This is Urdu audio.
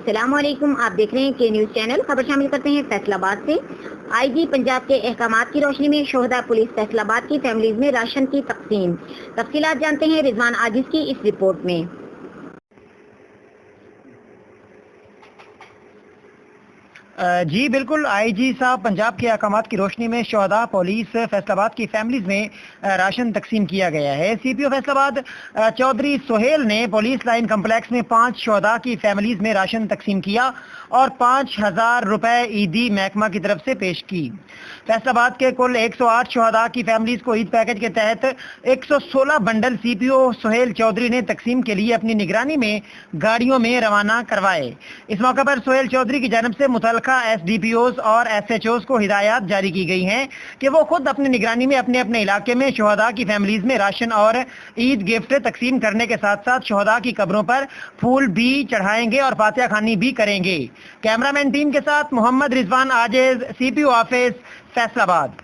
السلام علیکم، آپ دیکھ رہے ہیں کے نیوز چینل۔ خبر شامل کرتے ہیں فیصل آباد سے۔ آئی جی پنجاب کے احکامات کی روشنی میں شہداء پولیس فیصل آباد کی فیملیز میں راشن کی تقسیم۔ تفصیلات جانتے ہیں رضوان عاجز کی اس رپورٹ میں۔ جی بالکل، آئی جی صاحب پنجاب کے احکامات کی روشنی میں شہداء پولیس فیصل آباد کی فیملیز میں راشن تقسیم کیا گیا ہے۔ سی پی او فیصل آباد چودھری سہیل نے پولیس لائن کمپلیکس میں 5 شہداء کی فیملیز میں راشن تقسیم کیا اور 5,000 روپے عیدی محکمہ کی طرف سے پیش کی۔ فیصل آباد کے کل 108 شہداء کی فیملیز کو عید پیکج کے تحت 116 بنڈل سی پی او سہیل چودھری نے تقسیم کے لیے اپنی نگرانی میں گاڑیوں میں روانہ کروائے۔ اس موقع پر سہیل چودھری کی جانب سے متعلقہ ایس ڈی پی اوز اور ایس ایچ اوز کو ہدایات جاری کی گئی ہیں کہ وہ خود اپنی نگرانی میں اپنے اپنے علاقے میں شہداء کی فیملیز میں راشن اور عید گفٹ تقسیم کرنے کے ساتھ ساتھ شہداء کی قبروں پر پھول بھی چڑھائیں گے اور فاتحہ خوانی بھی کریں گے۔ کیمرہ مین ٹیم کے ساتھ محمد رضوان عاجز، سی پی او آفس، فیصل آباد۔